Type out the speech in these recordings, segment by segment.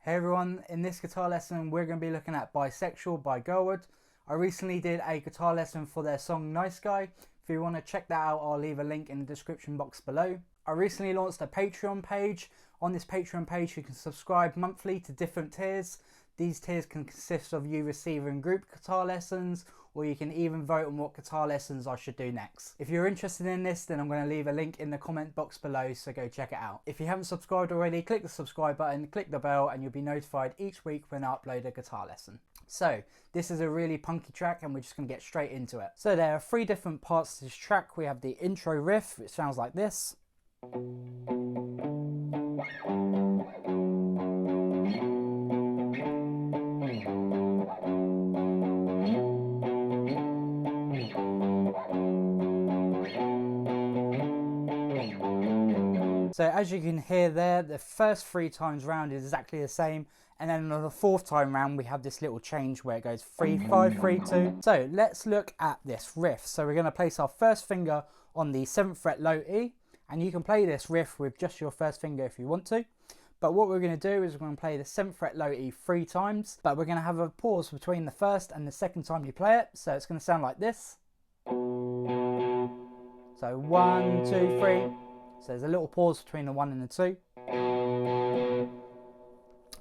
Hey everyone, in this guitar lesson we're going to be looking at Bisexual by GRLwood. I recently did a guitar lesson for their song Nice Guy. If you want to check that out, I'll leave a link in the description box below. I recently launched a Patreon page. On this Patreon page you can subscribe monthly to different tiers. These tiers can consist of you receiving group guitar lessons, or you can even vote on what guitar lessons I should do next. If you're interested in this, then I'm going to leave a link in the comment box below, so go check it out. If you haven't subscribed already, click the subscribe button, click the bell, and you'll be notified each week when I upload a guitar lesson. So, this is a really punky track and we're just going to get straight into it. So there are 3 different parts to this track. We have the intro riff, which sounds like this. So as you can hear there, the first 3 times round is exactly the same, and then on the 4th time round we have this little change where it goes 3, 5, 3, 2. So let's look at this riff. So we're going to place our first finger on the 7th fret low E, and you can play this riff with just your first finger if you want to. But what we're going to do is we're going to play the 7th fret low E 3 times, but we're going to have a pause between the first and the second time you play it. So it's going to sound like this. So 1, 2, 3. So there's a little pause between the 1 and the 2.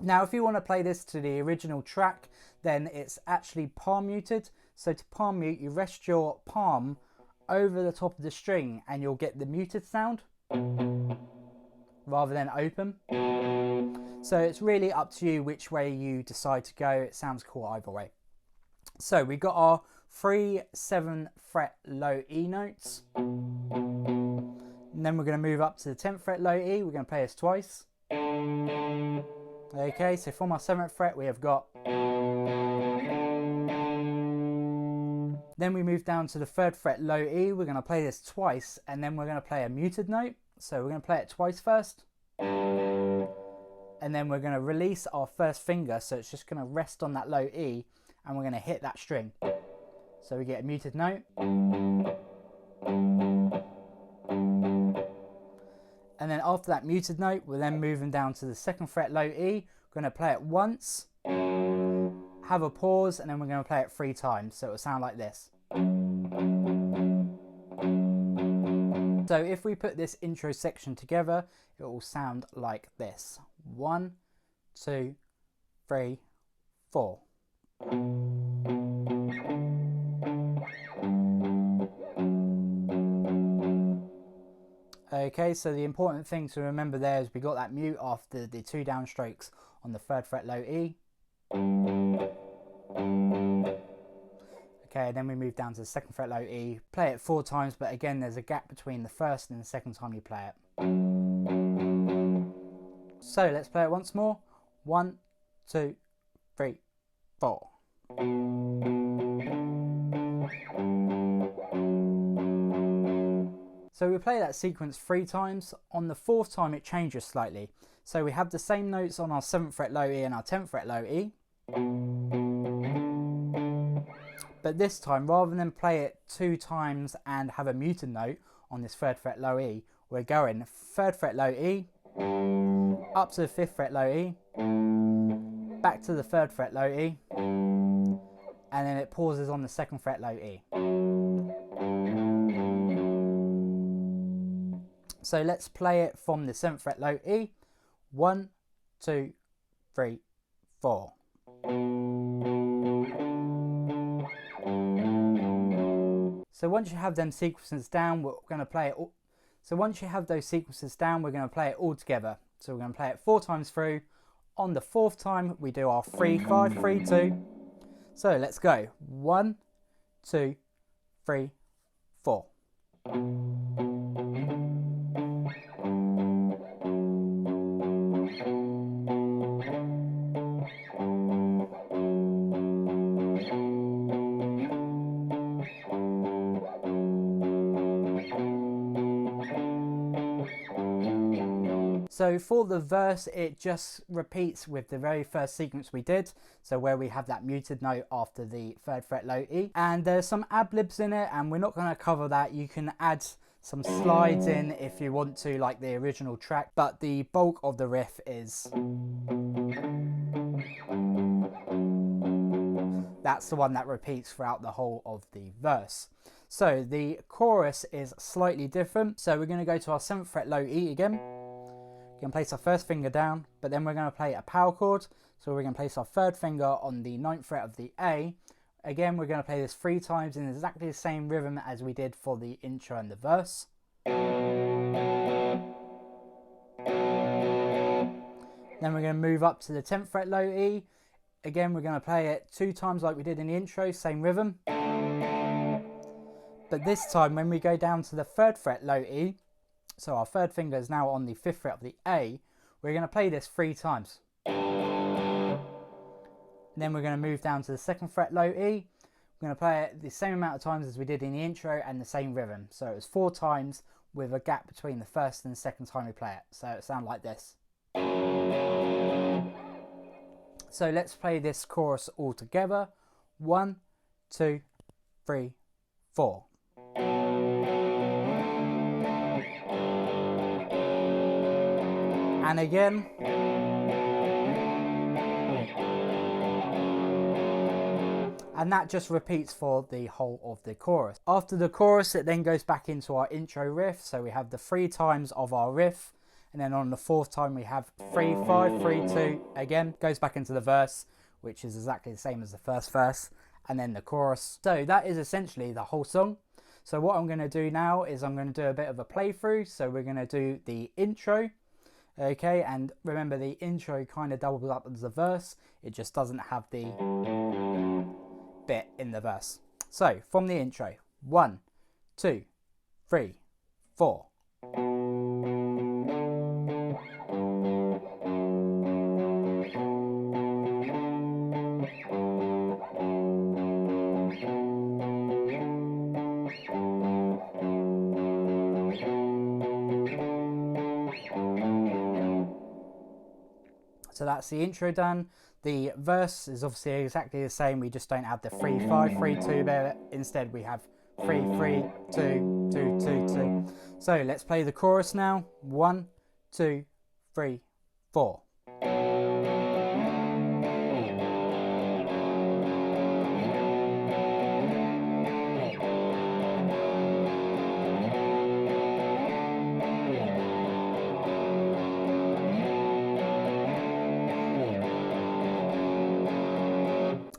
Now if you want to play this to the original track, then it's actually palm muted. So to palm mute, you rest your palm over the top of the string and you'll get the muted sound rather than open. So it's really up to you which way you decide to go. It sounds cool either way. So we've got our 3, 7 fret low E notes. And then we're going to move up to the 10th fret low E. We're going to play this twice. Okay, so from our 7th fret we have got. Then we move down to the 3rd fret low E. We're going to play this twice, and then we're going to play a muted note. So we're going to play it twice first. And then we're going to release our first finger, so it's just going to rest on that low E, and we're going to hit that string. So we get a muted note. And then after that muted note, we're then moving down to the 2nd fret low E. We're going to play it once, have a pause, and then we're going to play it 3 times. So it will sound like this. So if we put this intro section together, it will sound like this. 1, 2, 3, 4. Okay, so the important thing to remember there is we got that mute after the 2 downstrokes on the 3rd fret low E. Okay, then we move down to the 2nd fret low E. Play it 4 times, but again there's a gap between the first and the second time you play it. So let's play it once more. 1, 2, 3, 4. So we play that sequence 3 times. On the 4th time it changes slightly. So we have the same notes on our 7th fret low E and our 10th fret low E. But this time, rather than play it 2 times and have a muted note on this 3rd fret low E, we're going 3rd fret low E, up to the 5th fret low E, back to the 3rd fret low E, and then it pauses on the 2nd fret low E. So let's play it from the 7th fret low E. 1, 2, 3, 4. So once you have them sequences down, we're going to play it all. So once you have those sequences down, we're going to play it all together. So we're going to play it 4 times through. On the 4th time, we do our 3, 5, 3, 2. So let's go. 1, 2, 3, 4. So for the verse, it just repeats with the very first sequence we did. So where we have that muted note after the 3rd fret low E. And there's some ad-libs in it, and we're not going to cover that. You can add some slides in if you want to, like the original track, but the bulk of the riff is that's the one that repeats throughout the whole of the verse. So the chorus is slightly different. So we're going to go to our 7th fret low E again. We're going to place our first finger down, but then we're going to play a power chord. So we're going to place our 3rd finger on the 9th fret of the A. Again, we're going to play this 3 times in exactly the same rhythm as we did for the intro and the verse. Then we're going to move up to the 10th fret low E. Again, we're going to play it 2 times like we did in the intro, same rhythm. But this time when we go down to the 3rd fret low E, so our 3rd finger is now on the 5th fret of the A, we're going to play this 3 times. And then we're going to move down to the 2nd fret low E. We're going to play it the same amount of times as we did in the intro and the same rhythm. So it was 4 times with a gap between the first and the second time we play it. So it sounds like this. So let's play this chorus all together. 1, 2, 3, 4. And again. And that just repeats for the whole of the chorus. After the chorus, it then goes back into our intro riff. So we have the 3 times of our riff. And then on the 4th time, we have 3, 5, 3, 2. Again, goes back into the verse, which is exactly the same as the first verse. And then the chorus. So that is essentially the whole song. So what I'm going to do now is I'm going to do a bit of a playthrough. So we're going to do the intro. Okay, and remember the intro kind of doubles up as the verse. It just doesn't have the bit in the verse. So from the intro, 1, 2, 3, 4. So that's the intro done. The verse is obviously exactly the same. We just don't have the 3, 5, 3, 2 bit. Instead, we have 3, 3, 2, 2, 2, 2. So let's play the chorus now. 1, 2, 3, 4.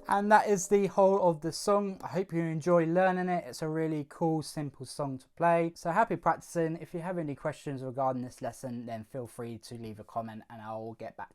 And that is the whole of the song. I hope you enjoy learning it. It's a really cool, simple song to play. So happy practicing. If you have any questions regarding this lesson, then feel free to leave a comment and I'll get back to you.